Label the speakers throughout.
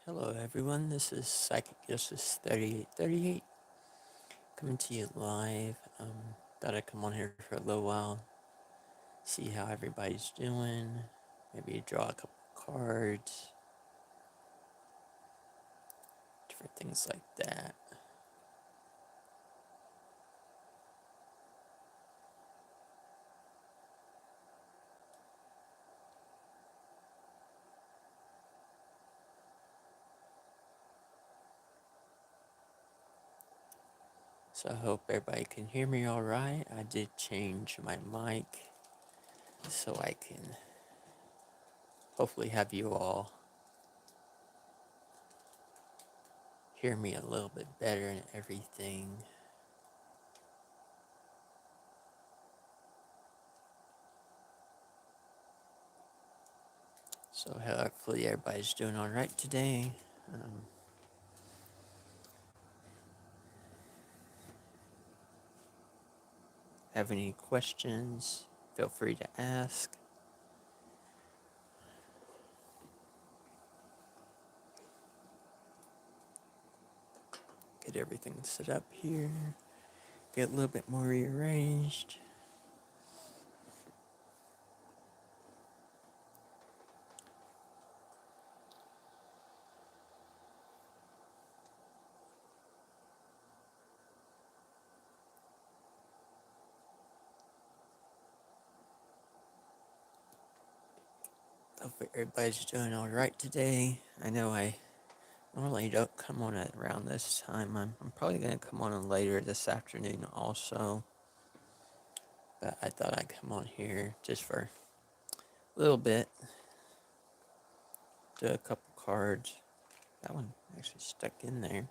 Speaker 1: Hello everyone, this is PsychicJustice-3838 coming to you live. Thought I'd come on here for a little while, see how everybody's doing, maybe draw a couple cards, different things like that. So I hope everybody can hear me alright. I did change my mic so I can hopefully have you all hear me a little bit better and everything. So hopefully everybody's doing alright today. Have any questions, feel free to ask. Get everything set up here. Get a little bit more rearranged. Hope everybody's doing alright today. I know I normally don't come on at around this time. I'm probably going to come on later this afternoon also. But I thought I'd come on here just for a little bit. Do a couple cards. That one actually stuck in there.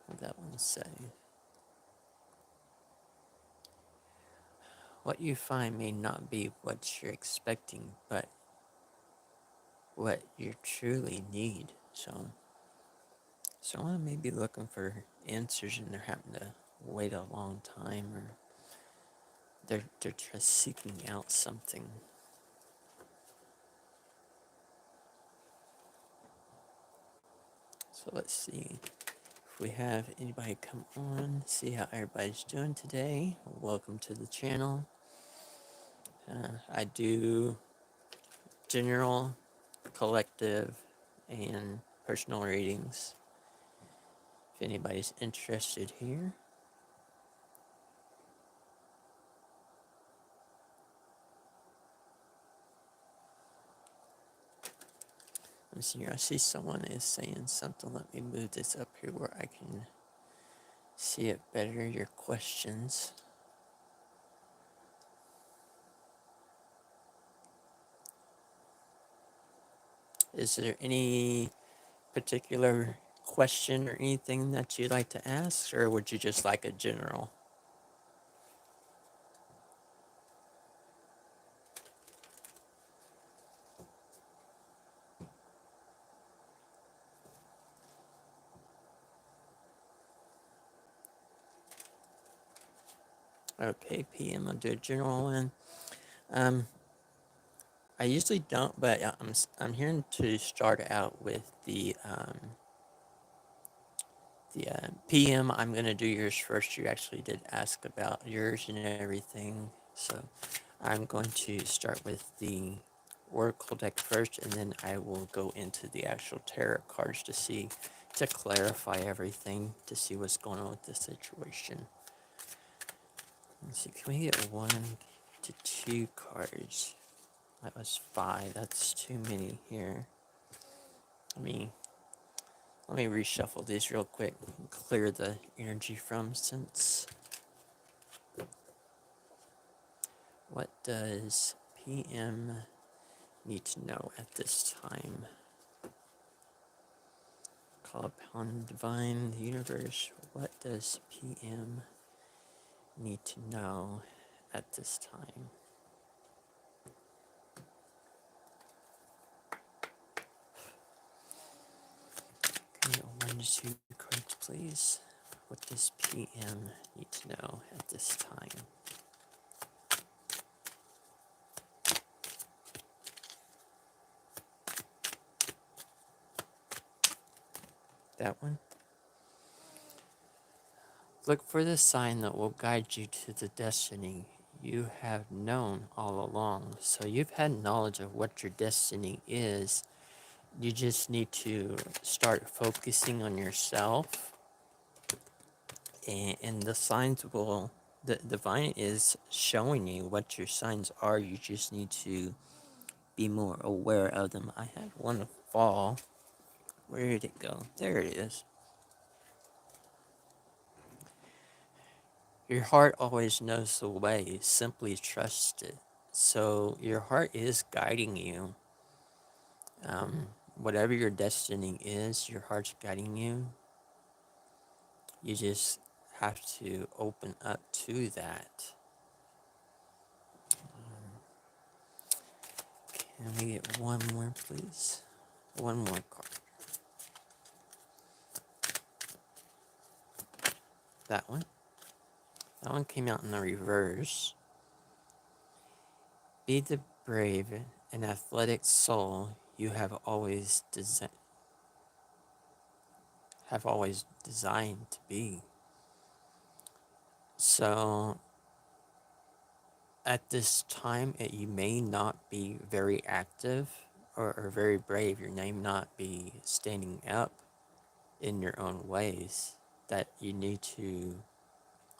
Speaker 1: What did that one say? What you find may not be what you're expecting, but what you truly need. So someone may be looking for answers and they're having to wait a long time, or they're just seeking out something. So let's see if we have anybody come on, see how everybody's doing today. Welcome to the channel. I do general, collective, and personal readings. If anybody's interested here. Let me see here. I see someone is saying something. Let me move this up here where I can see it better. Your questions. Is there any particular question or anything that you'd like to ask, or would you just like a general? Okay, PM, I'll do a general one. I usually don't, but I'm here to start out with the PM. I'm gonna do yours first. You actually did ask about yours and everything, so I'm going to start with the Oracle deck first, and then I will go into the actual tarot cards to clarify everything, to see what's going on with the situation. Let's see, can we get 1 to 2 cards? That was 5. That's too many here. Let me reshuffle these real quick and clear the energy from sense. What does PM need to know at this time? Call upon divine, the universe. What does PM need to know at this time? Can you get 1 to 2 cards, please? What does PM need to know at this time? that one. Look for the sign that will guide you to the destiny you have known all along. So you've had knowledge of what your destiny is. You just need to start focusing on yourself, and the signs will, the divine is showing you what your signs are. You just need to be more aware of them. I had one fall. Where did it go? There it is. Your heart always knows the way. Simply trust it. So your heart is guiding you. Whatever your destiny is, your heart's guiding you. You just have to open up to that. Can we get one more, please? One more card. That one. That one came out in the reverse. Be the brave and athletic soul you have always designed to be. So at this time, you may not be very active or very brave. You may not be standing up in your own ways. That you need to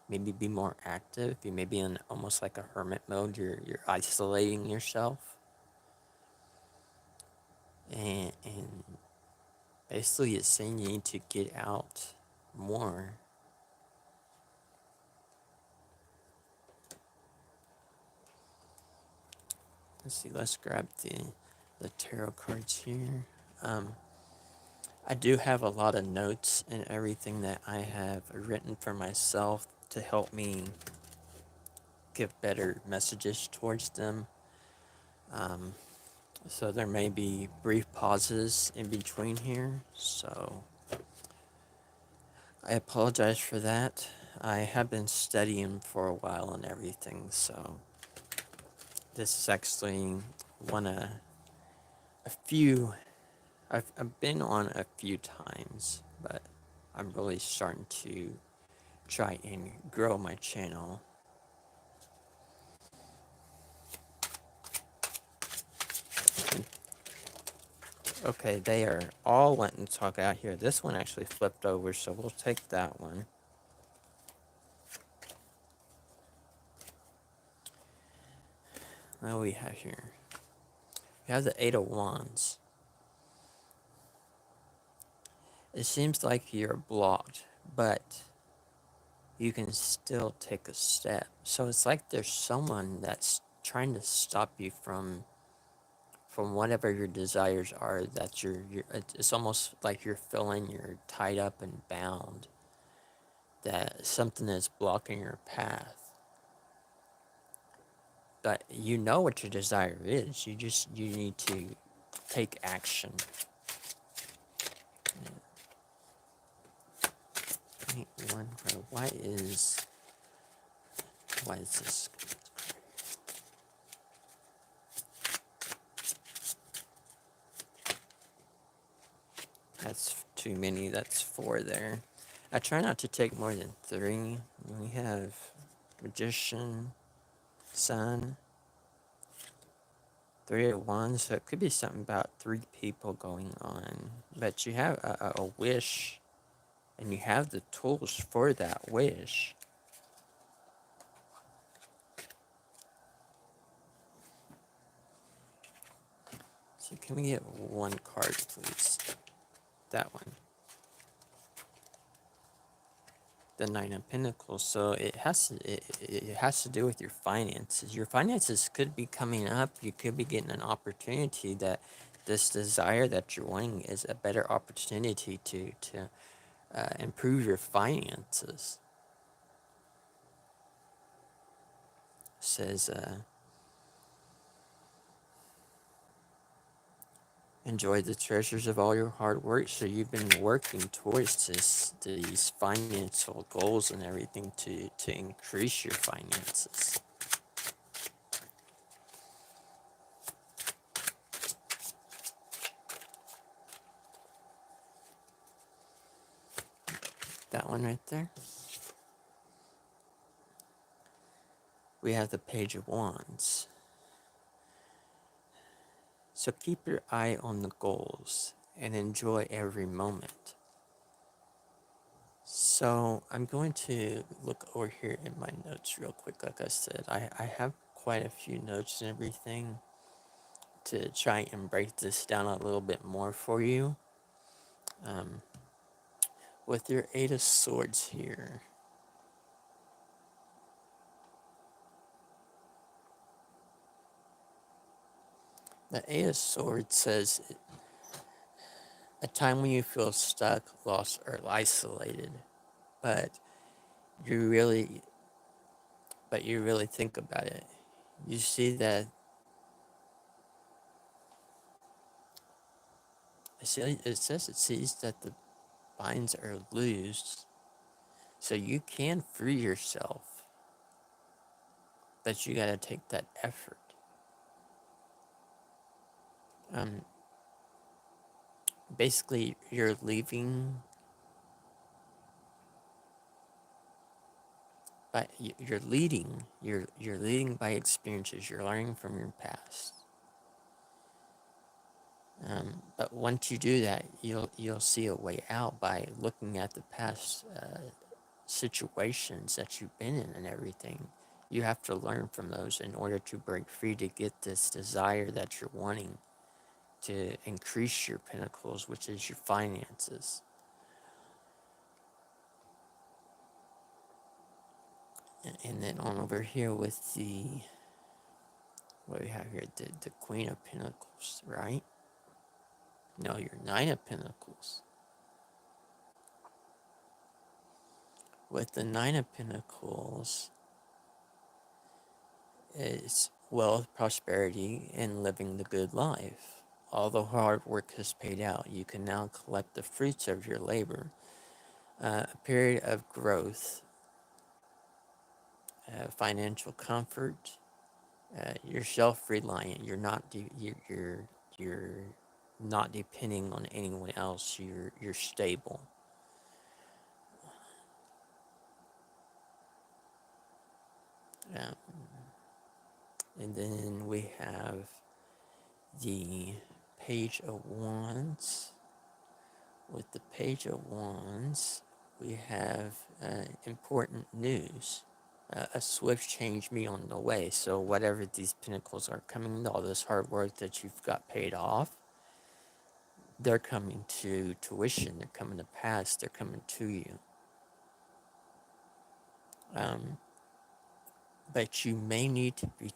Speaker 1: maybe be more active. You may be in almost like a hermit mode. You're isolating yourself, and basically it's saying you need to get out more. Let's see. Let's grab the tarot cards here. I do have a lot of notes and everything that I have written for myself to help me give better messages towards them. So there may be brief pauses in between here, so I apologize for that. I have been studying for a while and everything, so this is actually a few, I've been on a few times, but I'm really starting to try and grow my channel. Okay, they are all wanting to talk out here. This one actually flipped over, so we'll take that one. What do we have here? We have the Eight of Wands. It seems like you're blocked, but you can still take a step. So it's like there's someone that's trying to stop you from whatever your desires are, that it's almost like you're feeling you're tied up and bound, that something is blocking your path. But you know what your desire is. You need to take action. Why is this? That's too many. That's 4 there. I try not to take more than 3. We have Magician, Sun, 3 of Wands. So it could be something about 3 people going on. But you have a wish, and you have the tools for that wish. So can we get one card, please? That one. The 9 of Pentacles. So it has to do with your finances. Your finances could be coming up. You could be getting an opportunity that this desire that you're wanting is a better opportunity to improve your finances. It says enjoy the treasures of all your hard work. So you've been working towards these financial goals and everything to increase your finances. that one right there. We have the Page of Wands. So keep your eye on the goals and enjoy every moment. So I'm going to look over here in my notes real quick. Like I said, I have quite a few notes and everything to try and break this down a little bit more for you. With your Eight of Swords here, the Eight of Swords says a time when you feel stuck, lost, or isolated, but you really, think about it. You see that it says it sees that the binds are loose, so you can free yourself, but you got to take that effort. Basically, you're leaving. But you're leading. You're leading by experiences. You're learning from your past. But once you do that, you'll see a way out by looking at the past situations that you've been in and everything. You have to learn from those in order to break free, to get this desire that you're wanting, to increase your pinnacles, which is your finances. And then on over here with the, what do we have here? The Queen of Pentacles, right? No, your Nine of Pentacles. With the Nine of Pentacles, it's wealth, prosperity, and living the good life. All the hard work has paid out. You can now collect the fruits of your labor. A period of growth, financial comfort. You're self-reliant. You're not depending on anyone else. You're stable. And then we have the Page of Wands. With the Page of Wands, we have important news. A swift change me on the way. So whatever these pinnacles are coming, all this hard work that you've got paid off, they're coming to tuition. They're coming to pass. They're coming to you. But you may need to be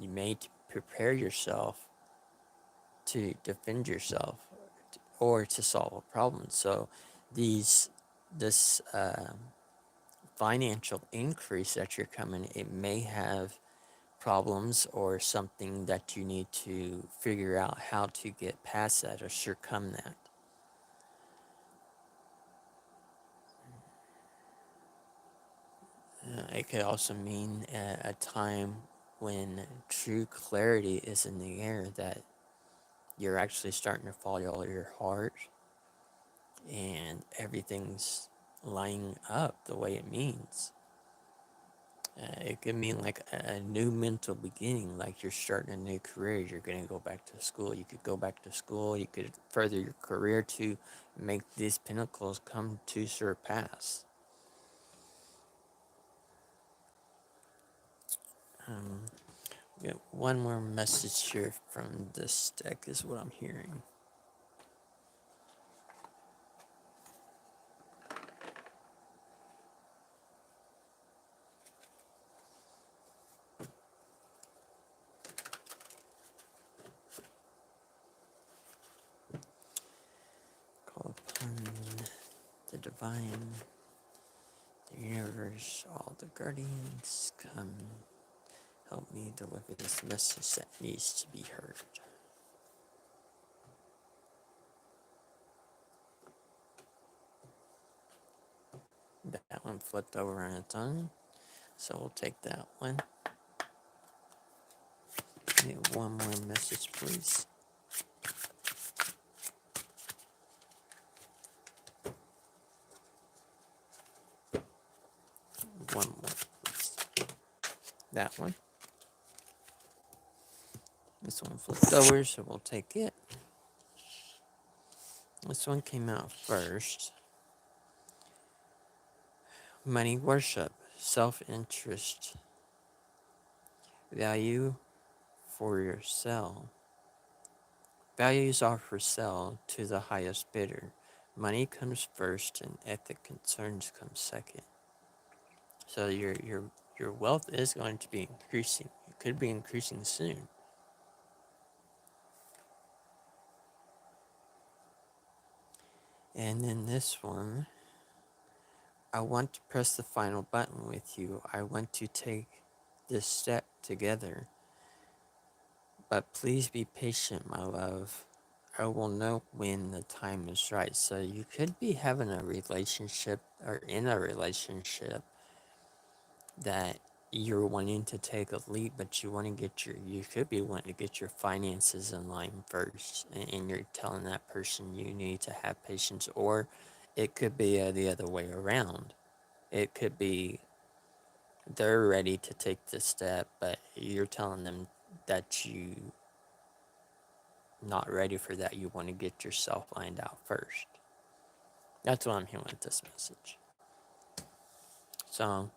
Speaker 1: you may prepare yourself to defend yourself or to solve a problem. So this financial increase that you're coming, it may have problems or something that you need to figure out how to get past that or surcome that. It could also mean a time when true clarity is in the air, that you're actually starting to follow your heart and everything's lining up the way it means. It could mean like a new mental beginning, like you're starting a new career. You're going to go back to school. You could go back to school. You could further your career to make these pinnacles come to surpass. We got one more message here from this deck is what I'm hearing. Call upon the divine, the universe, all the guardians, come help me deliver this message that needs to be heard. That one flipped over on its own, so we'll take that one. Get one more message, please. one more. That one. This one flipped over, so we'll take it. This one came out first. Money worship, self-interest, value for your sale. Values are for sale to the highest bidder. Money comes first and ethic concerns come second. So your wealth is going to be increasing. It could be increasing soon. And then this one, I want to press the final button with you. I want to take this step together. But please be patient, my love. I will know when the time is right. So you could be having a relationship or in a relationship that you're wanting to take a leap, but you could be wanting to get your finances in line first. And you're telling that person you need to have patience. Or it could be the other way around. It could be they're ready to take this step, but you're telling them that you not ready for that. You want to get yourself lined out first. That's what I'm hearing with this message. So,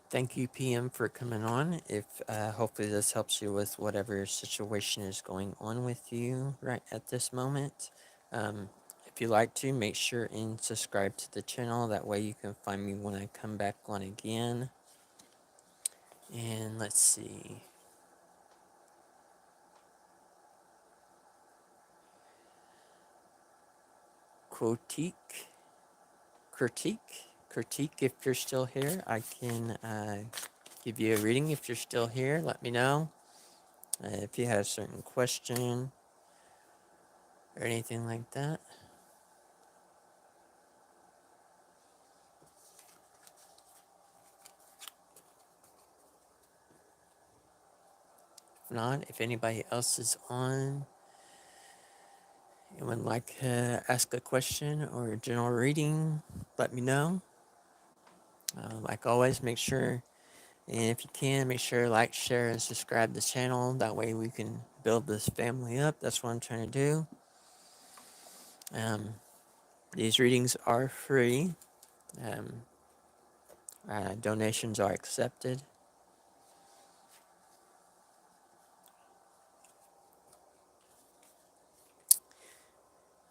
Speaker 1: thank you, PM, for coming on. If hopefully this helps you with whatever situation is going on with you right at this moment. If you like to, make sure and subscribe to the channel. That way you can find me when I come back on again. And let's see. Critique, if you're still here, I can give you a reading. If you're still here, let me know. If you had a certain question or anything like that. If not, if anybody else is on and would like to ask a question or a general reading, let me know. Like always, make sure, and if you can, make sure like, share, and subscribe to the channel. That way we can build this family up. That's what I'm trying to do. These readings are free. Donations are accepted.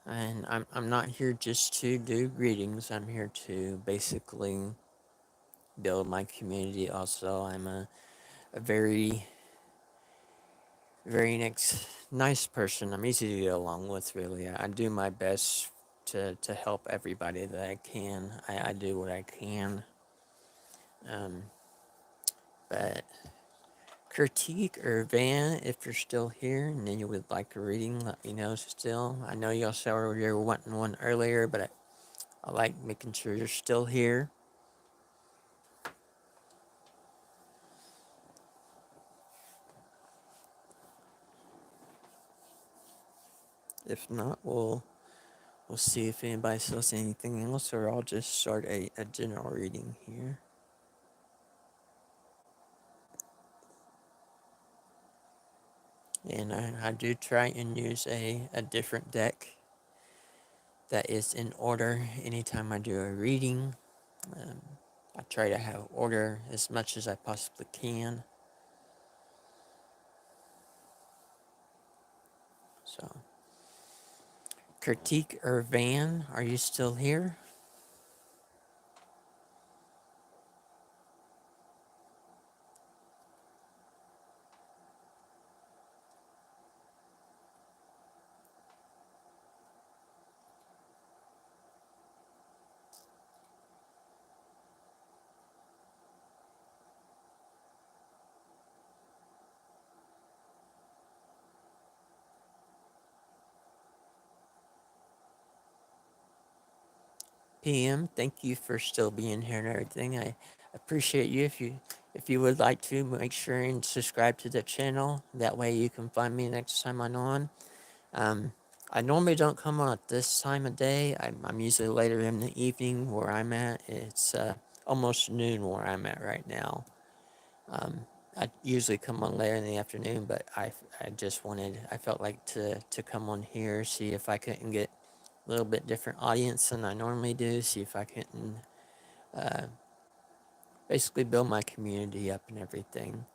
Speaker 1: And I'm not here just to do readings. I'm here to basically build my community also. I'm a very, very nice person. I'm easy to get along with, really. I do my best to help everybody that I can. I do what I can. But Critique or Van, if you're still here and then you would like a reading, let me know still. I know y'all said you were wanting one earlier, but I like making sure you're still here. If not, we'll see if anybody says anything else, or I'll just start a general reading here. And I do try and use a different deck that is in order anytime I do a reading. I try to have order as much as I possibly can. So, Critique or Van, are you still here? PM, thank you for still being here and everything. I appreciate you. If you would like to, make sure and subscribe to the channel. That way you can find me next time I'm on. I normally don't come on at this time of day. I'm usually later in the evening where I'm at. It's almost noon where I'm at right now. I usually come on later in the afternoon, but I felt like to come on here, see if I couldn't get a little bit different audience than I normally do, see if I can uh, basically build my community up and everything.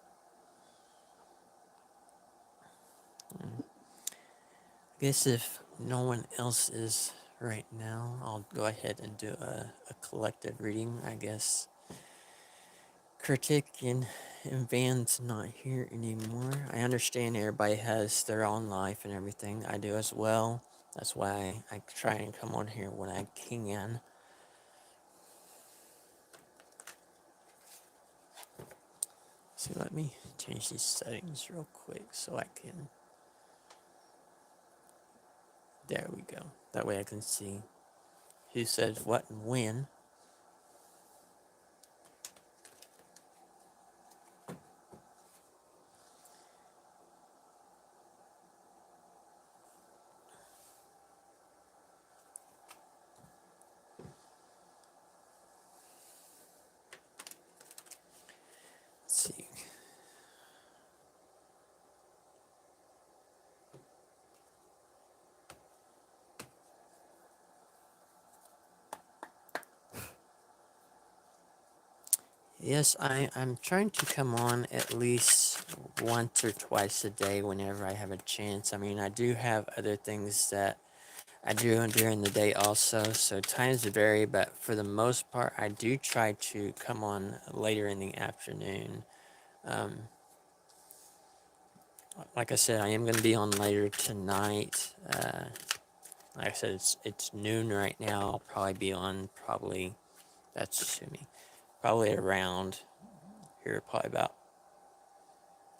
Speaker 1: I guess if no one else is right now, I'll go ahead and do a collective reading, I guess. Critic and Van's not here anymore. I understand everybody has their own life and everything. I do as well. That's why I try and come on here when I can. So let me change these settings real quick so I can. There we go. That way I can see who says what and when. Let's see. Yes, I'm trying to come on at least once or twice a day whenever I have a chance. I mean, I do have other things that I do during the day also, so times vary, but for the most part, I do try to come on later in the afternoon. Um, like I said, I am going to be on later tonight. Like I said, it's noon right now. I'll probably be on that's assuming, probably around here, probably about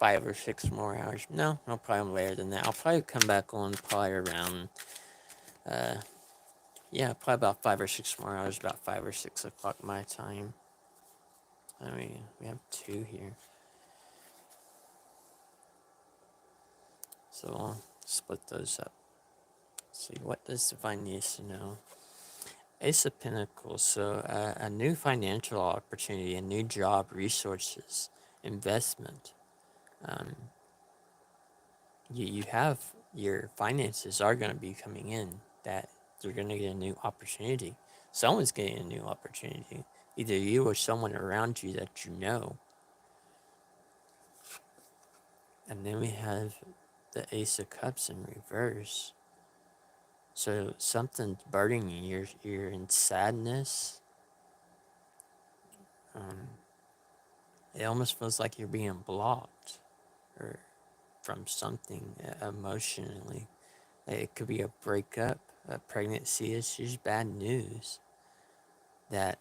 Speaker 1: 5 or 6 more hours. No problem later than that. I'll probably come back on probably around, yeah, probably about 5 or 6 more hours, about 5 or 6 o'clock my time. I mean, we have 2 here. So I'll split those up. Let's see, what does Divine needs to know? Ace of Pentacles, so a new financial opportunity, a new job, resources, investment. Um, you have your finances are going to be coming in, that you're going to get a new opportunity. Someone's getting a new opportunity, either you or someone around you that you know. And then we have the Ace of Cups in reverse. So something's burdening you. You're in sadness. Um, it almost feels like you're being blocked or from something emotionally. It could be a breakup, a pregnancy issues, bad news. That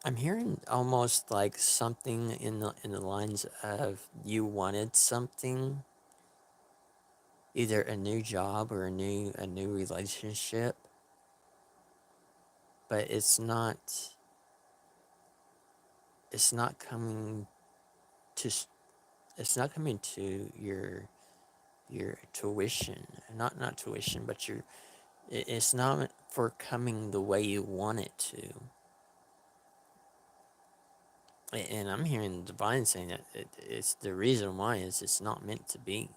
Speaker 1: I'm hearing almost like something in the lines of you wanted something, either a new job or a new relationship, but it's not coming to it's not coming to your tuition, not tuition, but it's not for coming the way you want it to. And I'm hearing the divine saying that it's the reason why is it's not meant to be.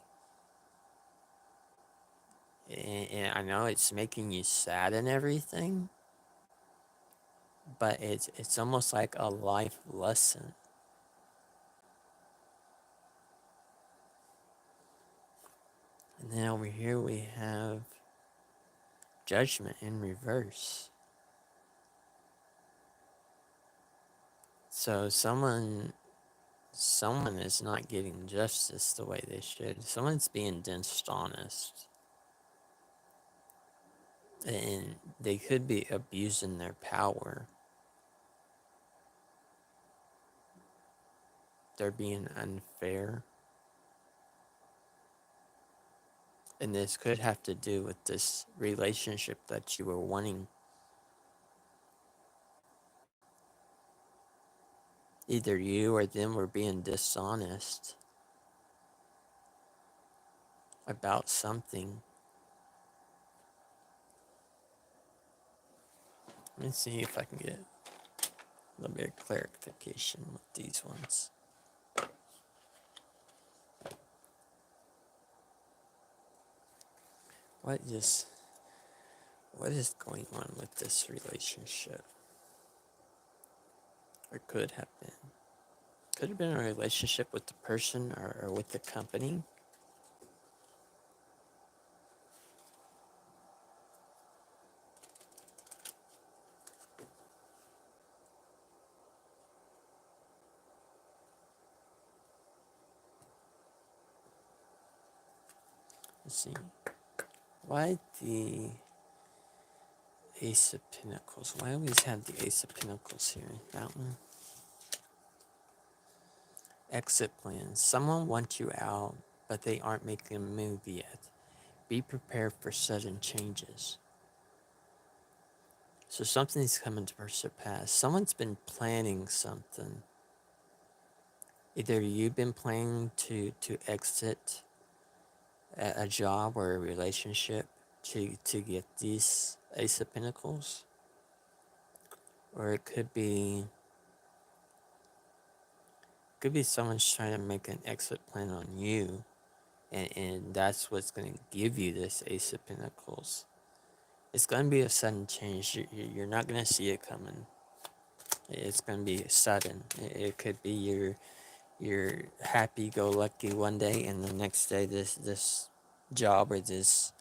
Speaker 1: And I know it's making you sad and everything, but it's almost like a life lesson. And then over here we have Judgment in reverse. So someone is not getting justice the way they should. Someone's being dishonest. And they could be abusing their power. They're being unfair. And this could have to do with this relationship that you were wanting. Either you or them were being dishonest about something. Let me see if I can get a little bit of clarification with these ones. What is going on with this relationship? Or could have been. Could have been a relationship with the person or with the company. Let's see. Why the Ace of Pentacles? Why always have the Ace of Pentacles here? Mountain. Exit plans. Someone wants you out, but they aren't making a move yet. Be prepared for sudden changes. So something's coming to pass. Someone's been planning something. Either you've been planning to exit a job or a relationship to get these Ace of Pentacles, or it could be someone's trying to make an exit plan on you, and that's what's going to give you this Ace of Pentacles. It's going to be a sudden change. You're not going to see it coming. It's going to be sudden. It could be you're happy-go-lucky one day, and the next day this job or this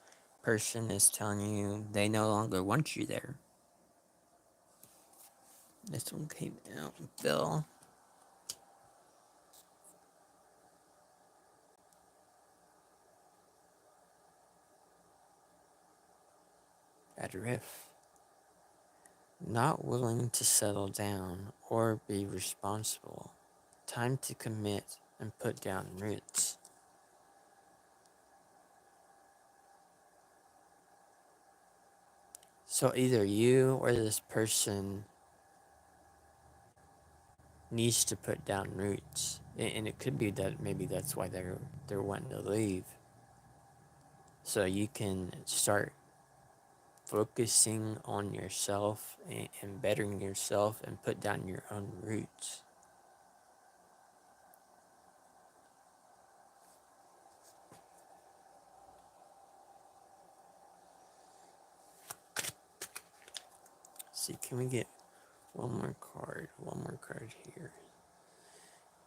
Speaker 1: person is telling you they no longer want you there. This one came out, Bill. Adrift. Not willing to settle down or be responsible. Time to commit and put down roots. So either you or this person needs to put down roots, and it could be that maybe that's why they're wanting to leave. So you can start focusing on yourself and bettering yourself and put down your own roots. See, can we get one more card? One more card here.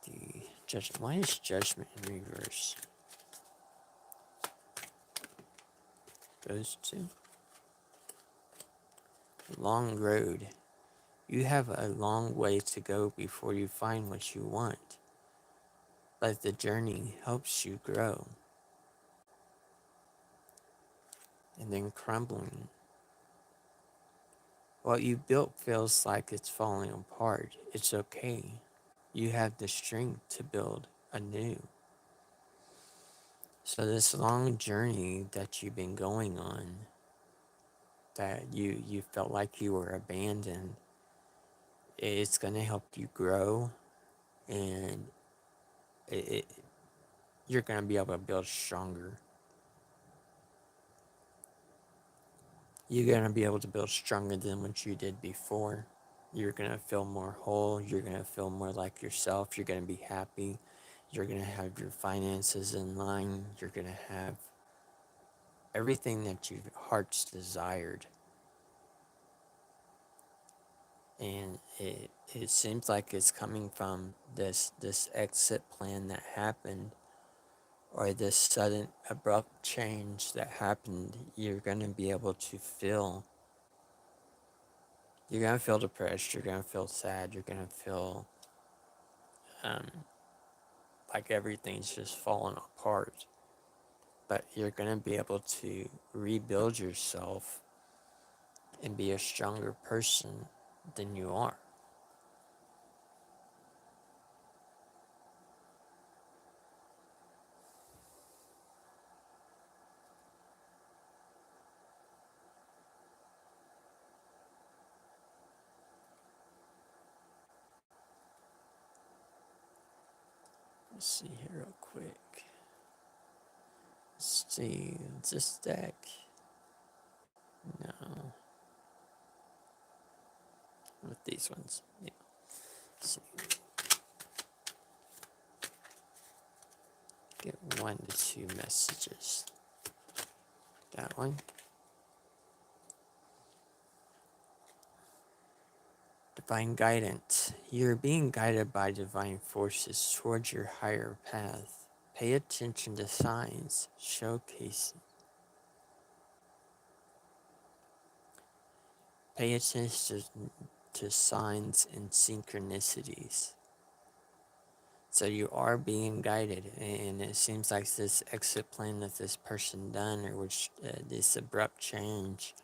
Speaker 1: The Judgment. Why is Judgment in reverse? Goes to long road. You have a long way to go before you find what you want, but the journey helps you grow. And then crumbling. What you built feels like it's falling apart. It's okay. You have the strength to build anew. So this long journey that you've been going on, that you felt like you were abandoned, it's going to help you grow, and you're going to be able to build stronger. You're going to be able to build stronger than what you did before. You're going to feel more whole. You're going to feel more like yourself. You're going to be happy. You're going to have your finances in line. You're going to have everything that your heart's desired. And it seems like it's coming from this exit plan that happened, or this sudden abrupt change that happened. You're going to be able to feel, you're going to feel depressed, you're going to feel sad, you're going to feel like everything's just falling apart. But you're going to be able to rebuild yourself and be a stronger person than you are. Let's see here real quick. Let's see, this deck. No. these ones. Yeah. Let's see. Get 1 to 2 messages. That one. Divine guidance. You're being guided by divine forces towards your higher path. Pay attention to signs, showcasing. Pay attention to signs and synchronicities. So you are being guided, and it seems like this exit plan that this person done, or which this abrupt change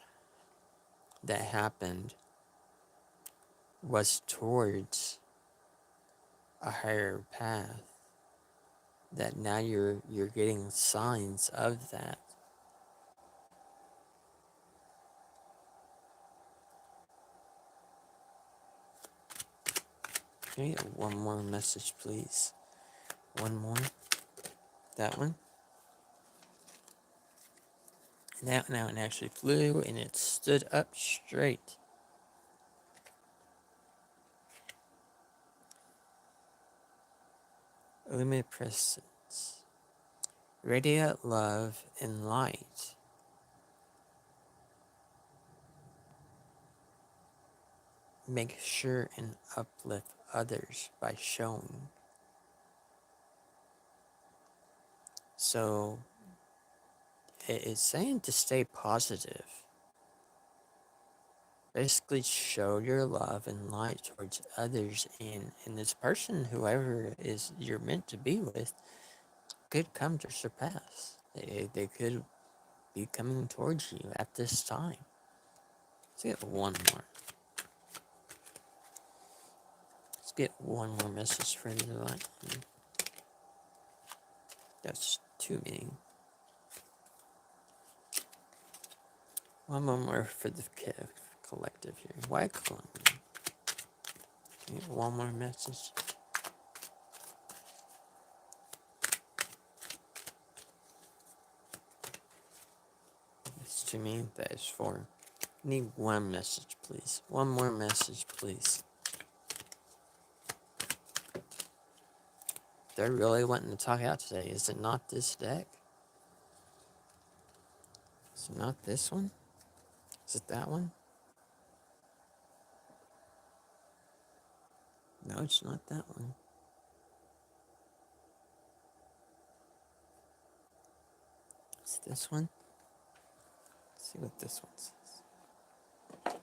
Speaker 1: that happened, was towards a higher path. That now you're getting signs of that. Can you get one more message, please? One more. That one. And that one actually flew, and it stood up straight. Omnipresence. Radiate love and light. Make sure and uplift others by showing. So it's saying to stay positive. Basically show your love and light towards others, and this person, whoever is you're meant to be with, could come to surpass. They could be coming towards you at this time. Let's get one more. Let's get one more message for the light. That's too many. One more for the collective here. Why Columbia? One more message. It's too many. That is 4. Need one message, please. One more message, please. They're really wanting to talk out today. Is it not this deck? Is it not this one? Is it that one? No, it's not that one. Is it this one? Let's see what this one says.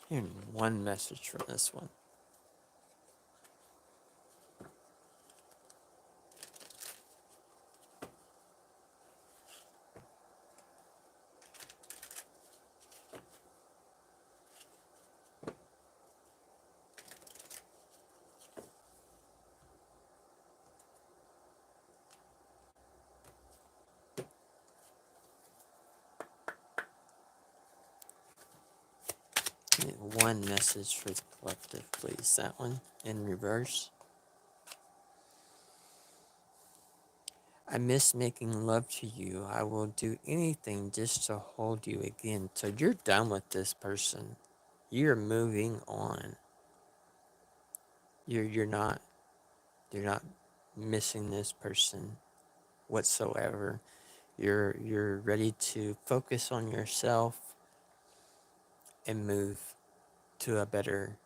Speaker 1: Here's one message from this one. One message for the collective, please. That one in reverse. I miss making love to you. I will do anything just to hold you again. So you're done with this person. You're moving on. You're not missing this person whatsoever. You're ready to focus on yourself and move to a better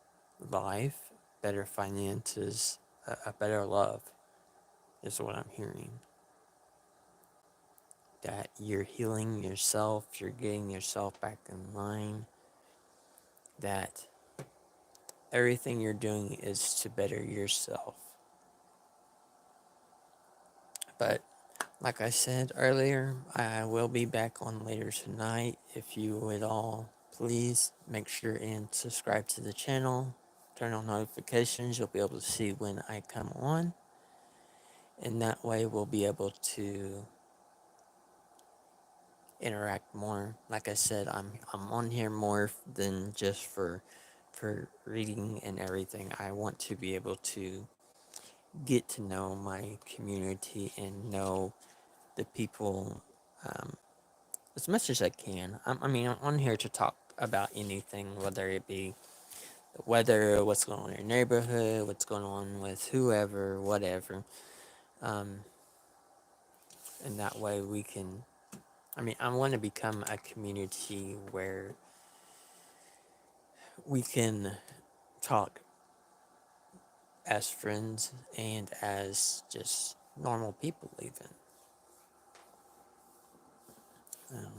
Speaker 1: life, better finances, a better love is what I'm hearing. That you're healing yourself, you're getting yourself back in line, that everything you're doing is to better yourself. But like I said earlier, I will be back on later tonight. If you would all please make sure and subscribe to the channel, turn on notifications, you'll be able to see when I come on. And that way we'll be able to interact more. Like I said, I'm on here more than just for reading and everything. I want to be able to get to know my community and know the people as much as I can. I mean, I'm on here to talk about anything, whether it be the weather, what's going on in your neighborhood, what's going on with whoever, whatever. Um, and that way we can, I mean, I want to become a community where we can talk as friends and as just normal people, even. Um,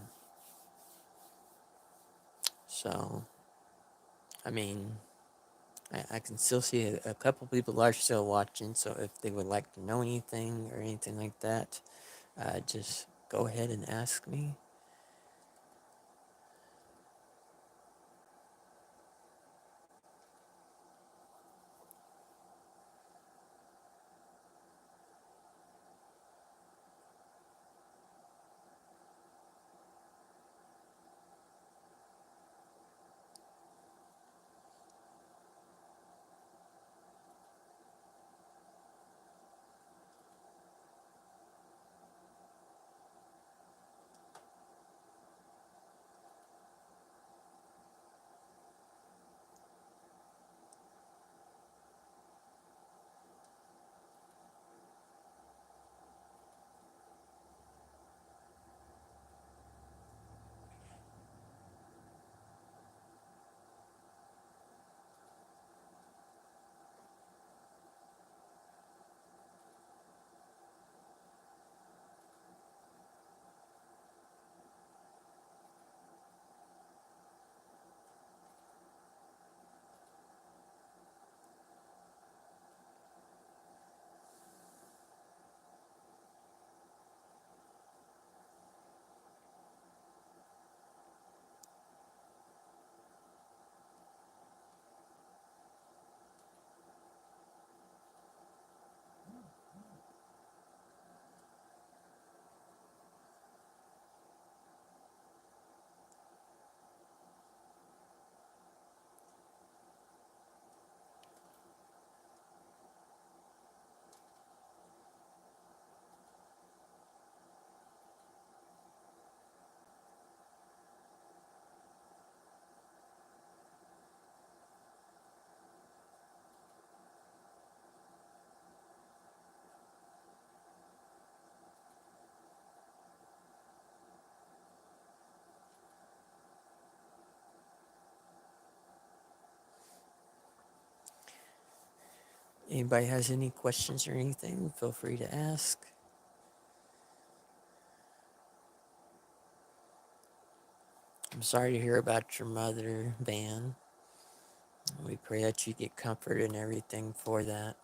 Speaker 1: so, I mean, I can still see a couple people are still watching, so if they would like to know anything or anything like that, just go ahead and ask me. Anybody has any questions or anything, feel free to ask. I'm sorry to hear about your mother, Van. We pray that you get comfort and everything for that.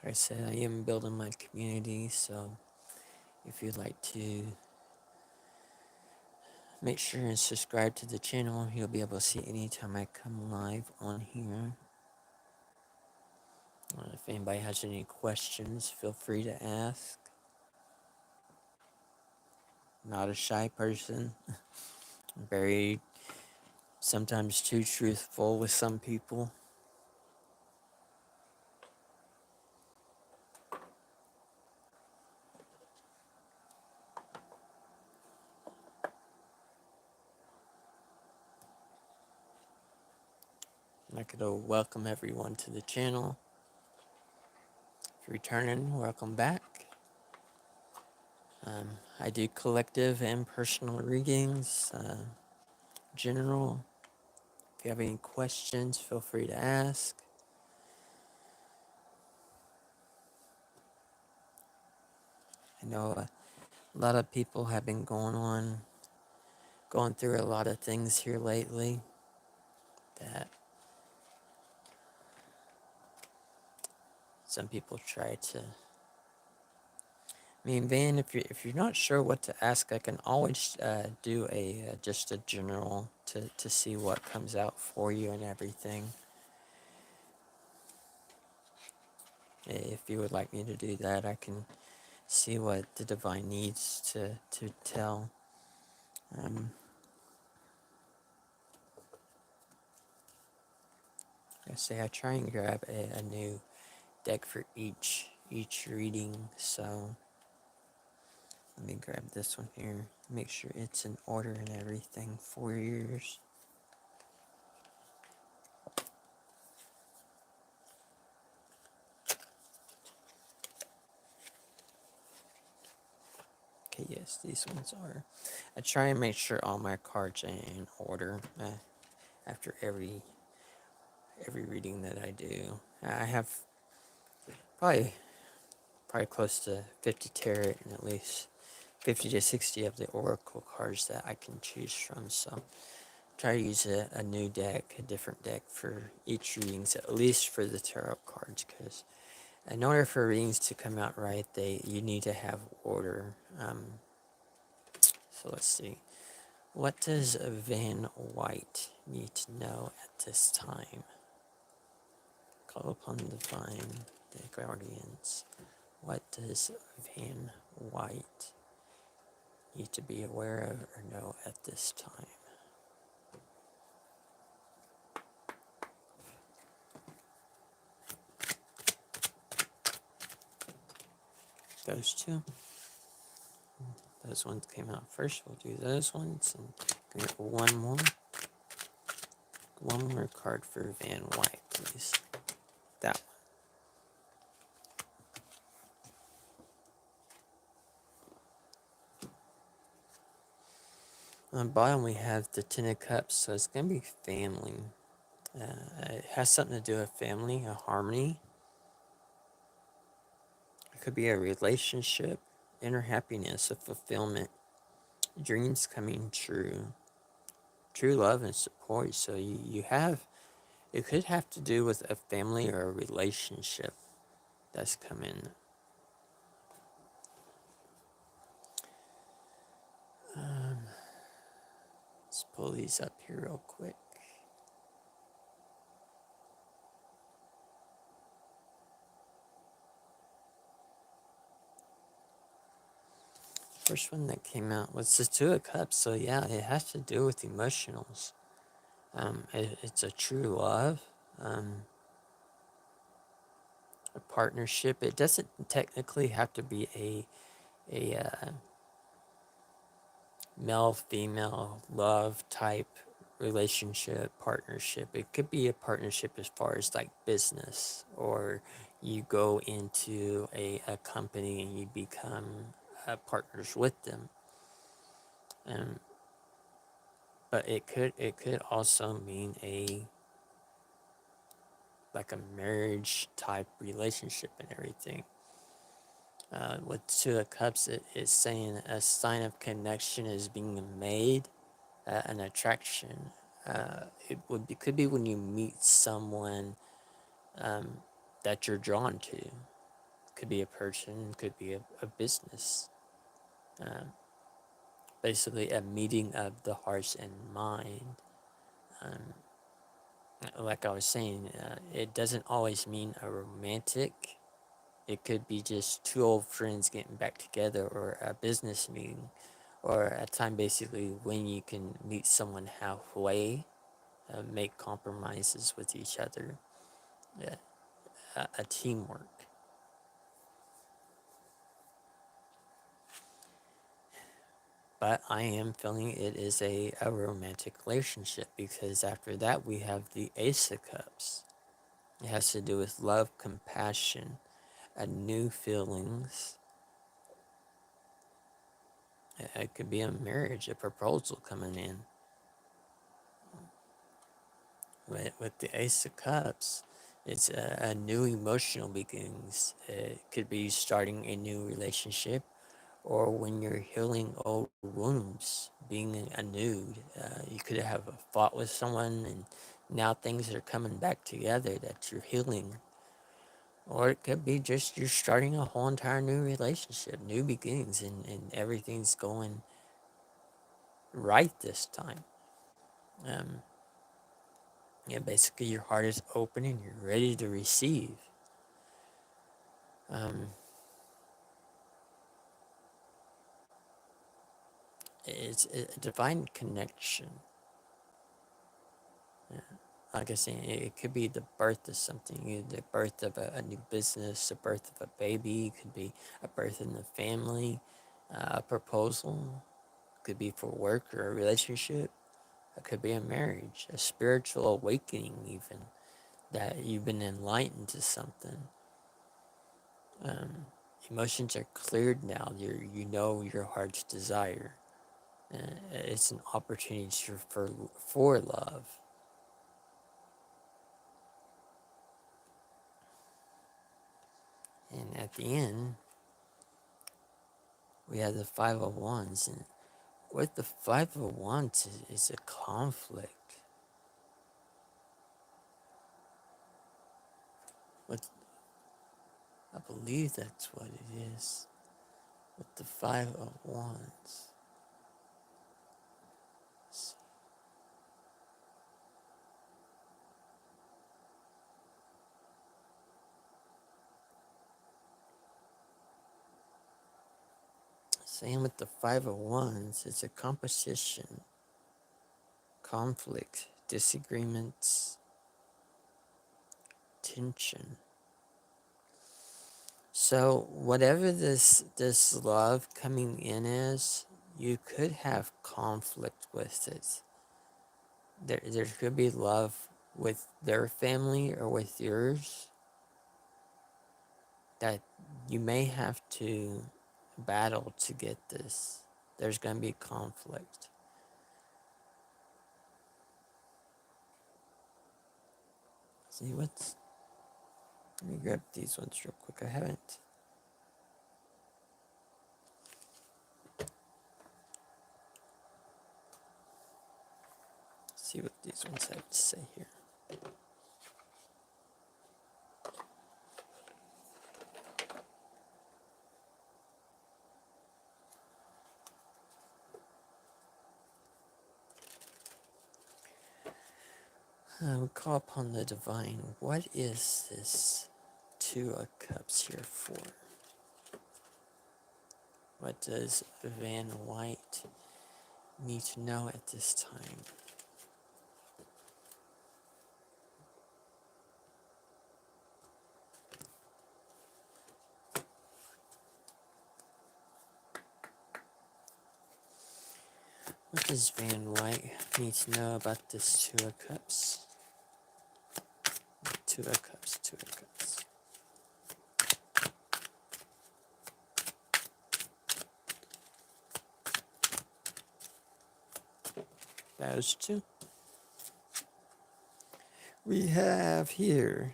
Speaker 1: Like I said, I am building my community, so if you'd like to make sure and subscribe to the channel, you'll be able to see anytime I come live on here. If anybody has any questions, feel free to ask. I'm not a shy person. I'm very, sometimes too truthful with some people. I'd like to welcome everyone to the channel. If you're returning, welcome back. I do collective and personal readings, general. If you have any questions, feel free to ask. I know a lot of people have been going through a lot of things here lately that some people try to. I mean, Van, if you're not sure what to ask, I can always do a just a general to see what comes out for you and everything. If you would like me to do that, I can see what the divine needs to tell. Um, I say I try and grab a new deck for each reading. So let me grab this one here. Make sure it's in order and everything for yours. Okay, yes, these ones are. I try and make sure all my cards are in order after every reading that I do. I have probably close to 50 tarot and at least 50 to 60 of the oracle cards that I can choose from. So try to use a new deck, a different deck for each readings, at least for the tarot cards, because in order for readings to come out right, you need to have order. So let's see. What does Van White need to know at this time? Call upon the divine, the guardians. What does Van White need to be aware of or know at this time? Those two. Those ones came out first. We'll do those ones and get one more. One more card for Van White, please. That one. On the bottom, we have the Ten of Cups, so it's going to be family. It has something to do with family, a harmony. It could be a relationship, inner happiness, a fulfillment, dreams coming true, true love and support. So you have, it could have to do with a family or a relationship that's coming. Let's pull these up here real quick. First one that came out was the Two of Cups. So yeah, it has to do with emotionals. It's a true love, a partnership. It doesn't technically have to be a male female love type relationship partnership. It could be a partnership as far as like business, or you go into a company and you become partners with them. But it could also mean like a marriage type relationship and everything. With Two of Cups, it is saying a sign of connection is being made, an attraction. It could be when you meet someone that you're drawn to. Could be a person, could be a business. Basically, a meeting of the hearts and mind. Like I was saying, it doesn't always mean a romantic. It could be just two old friends getting back together, or a business meeting, or a time basically when you can meet someone halfway, make compromises with each other, yeah, a teamwork. But I am feeling it is a romantic relationship, because after that we have the Ace of Cups. It has to do with love, compassion, new feelings. It could be a marriage, a proposal coming in. With the Ace of Cups, it's a new emotional beginnings. It could be starting a new relationship, or when you're healing old wounds, being renewed. You could have fought with someone, and now things are coming back together that you're healing. Or it could be just you're starting a whole entire new relationship, new beginnings, and everything's going right this time. Um, yeah, basically your heart is open and you're ready to receive. Um, it's a divine connection. Yeah. Like I said, it could be the birth of something, the birth of a new business, the birth of a baby, it could be a birth in the family, a proposal, it could be for work or a relationship, it could be a marriage, a spiritual awakening, even that you've been enlightened to something. Um, Emotions are cleared now. You know your heart's desire. It's an opportunity for love. And at the end, we have the Five of Wands. And what the Five of Wands is a conflict. What I believe that's what it is. With the Five of Wands. Same with the Five of Wands, it's a competition, conflict, disagreements, tension. So whatever this love coming in is, you could have conflict with it. There could be love with their family or with yours that you may have to battle to get this. There's going to be conflict. See what's. Let me grab these ones real quick. I haven't. See what these ones have to say here. We call upon the divine. What is this Two of Cups here for? What does Van White need to know at this time? What does Van White need to know about this Two of Cups? Two of Cups, Two of Cups. Those two. We have here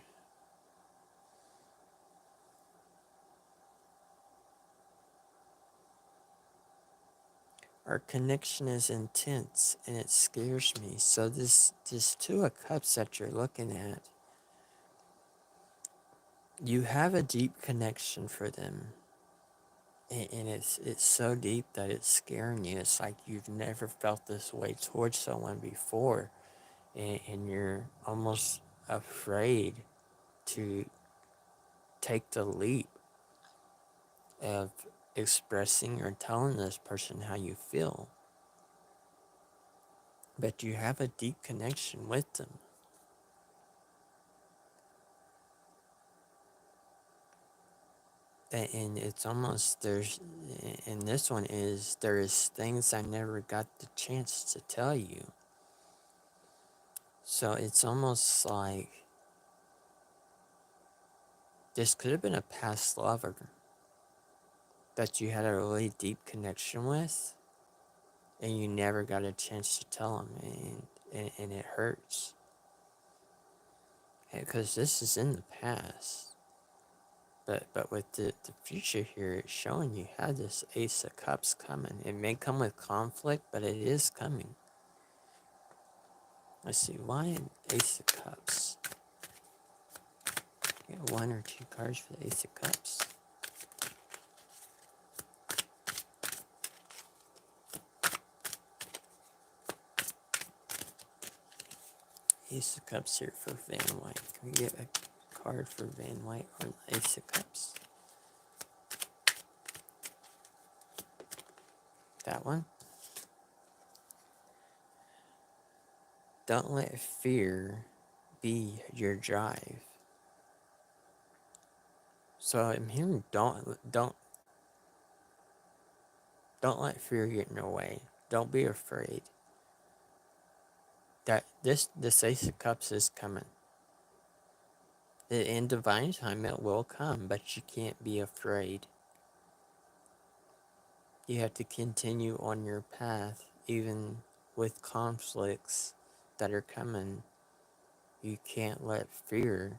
Speaker 1: our connection is intense and it scares me. So this Two of Cups that you're looking at, you have a deep connection for them. And it's so deep that it's scaring you. It's like you've never felt this way towards someone before. And you're almost afraid to take the leap of expressing or telling this person how you feel. But you have a deep connection with them. And it's almost, and this one is, there is things I never got the chance to tell you. So it's almost like this could have been a past lover that you had a really deep connection with, and you never got a chance to tell them, and it hurts. Because this is in the past. But with the future here, it's showing you have this Ace of Cups coming. It may come with conflict, but it is coming. Let's see, why an Ace of Cups? Get 1 or 2 cards for the Ace of Cups. Ace of Cups here for Van White. Can we get a card for Van White or the Ace of Cups? That one. Don't let fear be your drive. So I'm hearing don't let fear get in your way. Don't be afraid. That this Ace of Cups is coming. In divine time it will come, but you can't be afraid. You have to continue on your path, even with conflicts that are coming. You can't let fear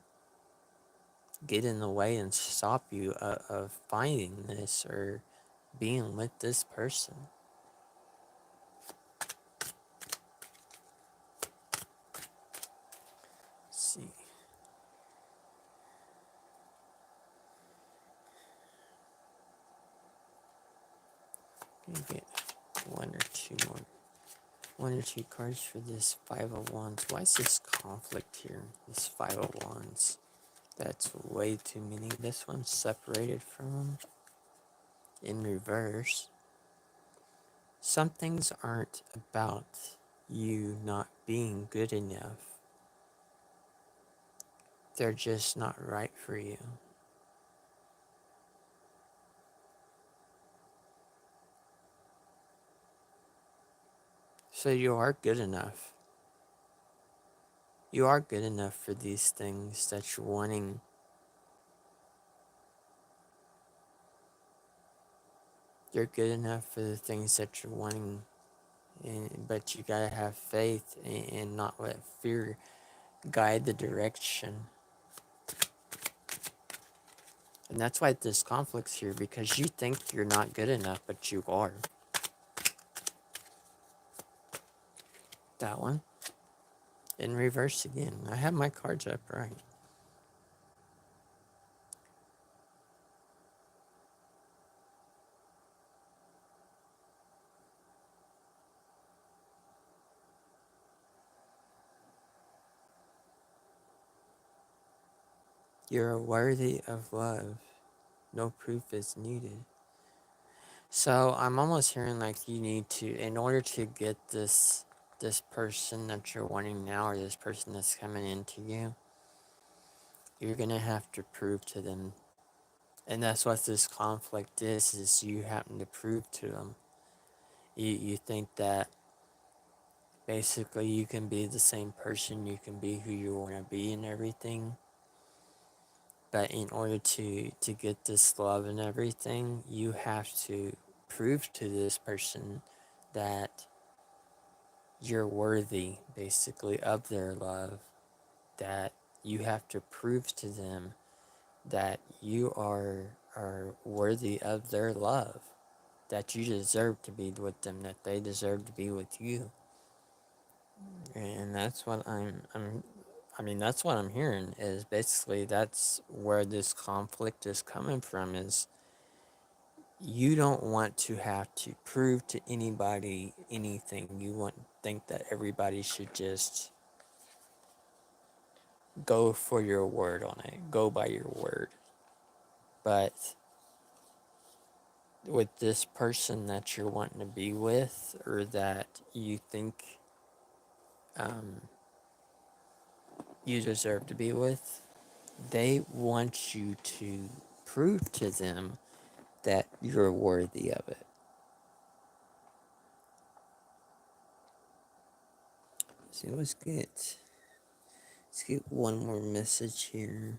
Speaker 1: get in the way and stop you of finding this or being with this person. Let's see. Get 1 or 2 more. 1 or 2 cards for this Five of Wands. Why is this conflict here? This Five of Wands. That's way too many. This one's separated from them. In reverse. Some things aren't about you not being good enough. They're just not right for you. So you are good enough. You are good enough for these things that you're wanting. You're good enough for the things that you're wanting. But you gotta have faith and not let fear guide the direction. And that's why this conflict's here, because you think you're not good enough, but you are. That one. In reverse again. I have my cards upright. You're worthy of love. No proof is needed. So I'm almost hearing like you need to, in order to get this person that you're wanting now, or this person that's coming into you, you're gonna have to prove to them. And that's what this conflict is you having to prove to them. You think that basically you can be the same person, you can be who you want to be and everything. But in order to get this love and everything, you have to prove to this person that you're worthy, basically, of their love. That you have to prove to them that you are worthy of their love. That you deserve to be with them, that they deserve to be with you. And that's what that's what I'm hearing, is basically that's where this conflict is coming from, is you don't want to have to prove to anybody anything. You think that everybody should just go for your word on it, go by your word. But with this person that you're wanting to be with, or that you think you deserve to be with, they want you to prove to them that you're worthy of it. So let's get one more message here.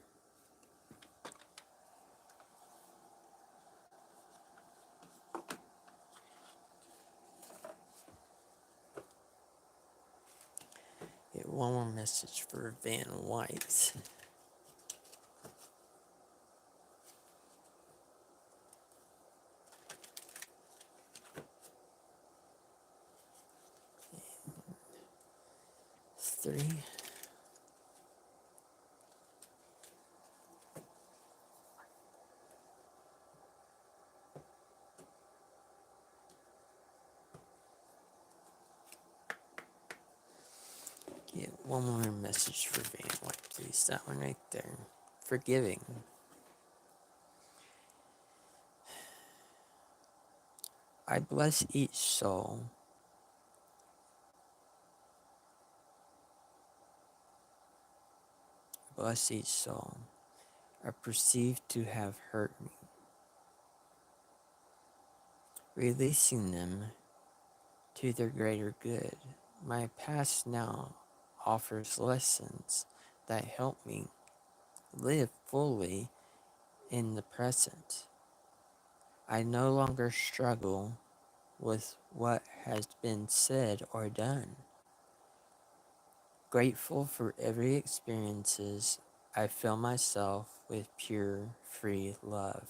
Speaker 1: Get one more message for Van White. Three. Yeah, one more message for Van White, please. That one right there. Forgiving. I bless each soul. Bless each soul. Are perceived to have hurt me. Releasing them to their greater good. My past now offers lessons that help me live fully in the present. I no longer struggle with what has been said or done. Grateful for every experiences, I fill myself with pure, free love.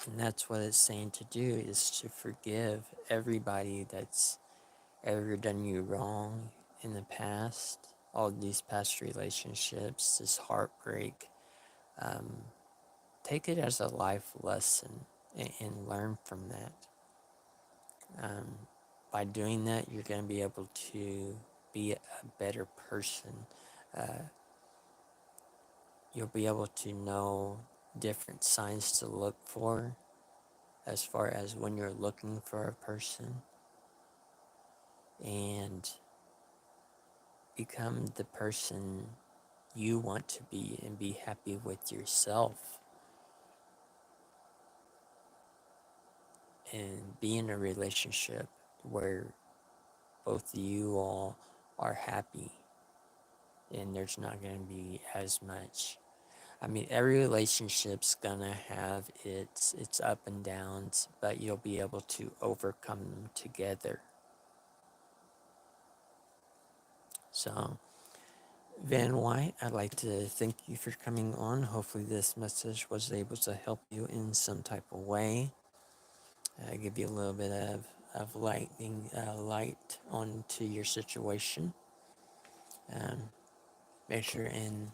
Speaker 1: And that's what it's saying to do, is to forgive everybody that's ever done you wrong in the past, all these past relationships, this heartbreak. Um, take it as a life lesson and learn from that. By doing that, you're going to be able to be a better person. You'll be able to know different signs to look for as far as when you're looking for a person, and become the person you want to be and be happy with yourself, and be in a relationship where both of you all are happy and there's not going to be as much. I mean, every relationship's gonna have its up and downs, but you'll be able to overcome them together. So, Van White, I'd like to thank you for coming on. Hopefully this message was able to help you in some type of way. Give you a little bit of light onto your situation. Um, Make sure and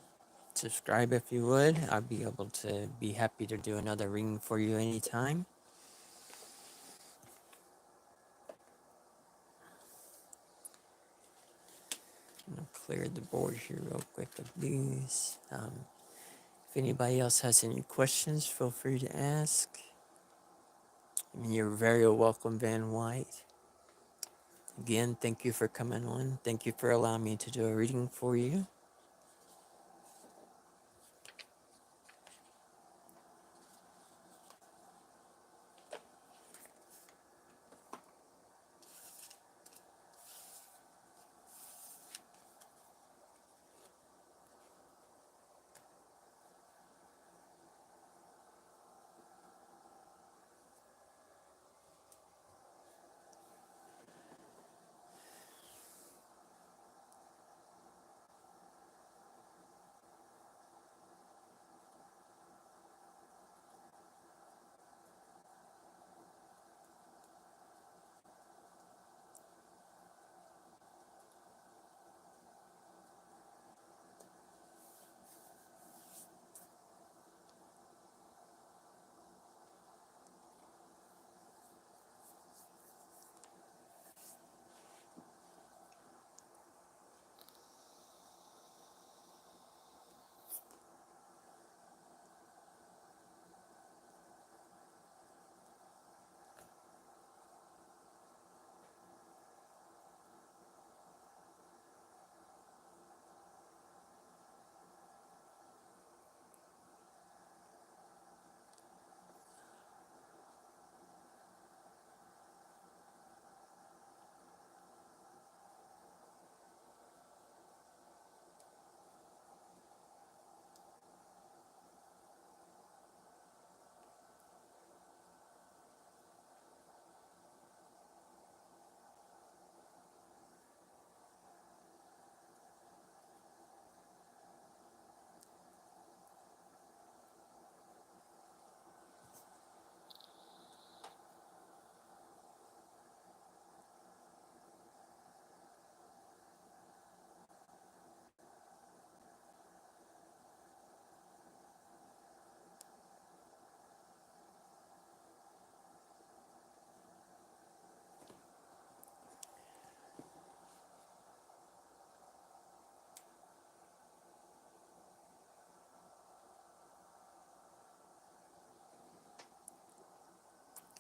Speaker 1: subscribe if you would. I'd be able to be happy to do another reading for you anytime. I'm gonna clear the board here real quick of these. If anybody else has any questions, feel free to ask. I mean, you're very welcome, Van White. Again, thank you for coming on. Thank you for allowing me to do a reading for you.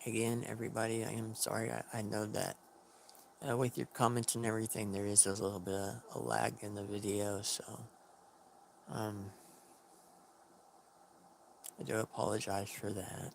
Speaker 1: again, everybody, I am sorry. I know that with your comments and everything, there is a little bit of a lag in the video, so um, I do apologize for that.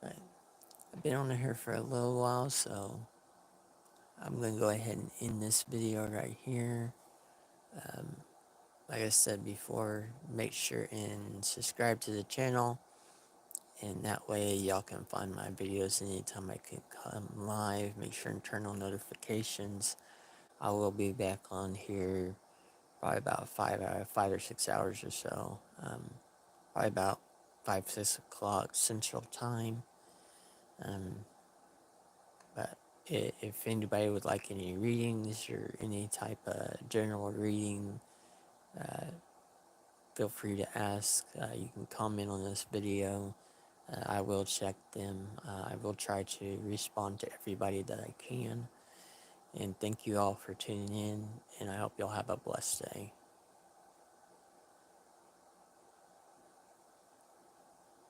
Speaker 1: But I've been on here for a little while, so I'm going to go ahead and end this video right here. Um, like I said before, make sure and subscribe to the channel, and that way y'all can find my videos anytime I can come live. Make sure and turn on notifications. I will be back on here probably about 5 or 6 hours or so. Probably about 5, 6 o'clock Central Time. Um, but if anybody would like any readings or any type of general reading, uh, feel free to ask. You can comment on this video. I will check them. I will try to respond to everybody that I can. And thank you all for tuning in, and I hope y'all have a blessed day.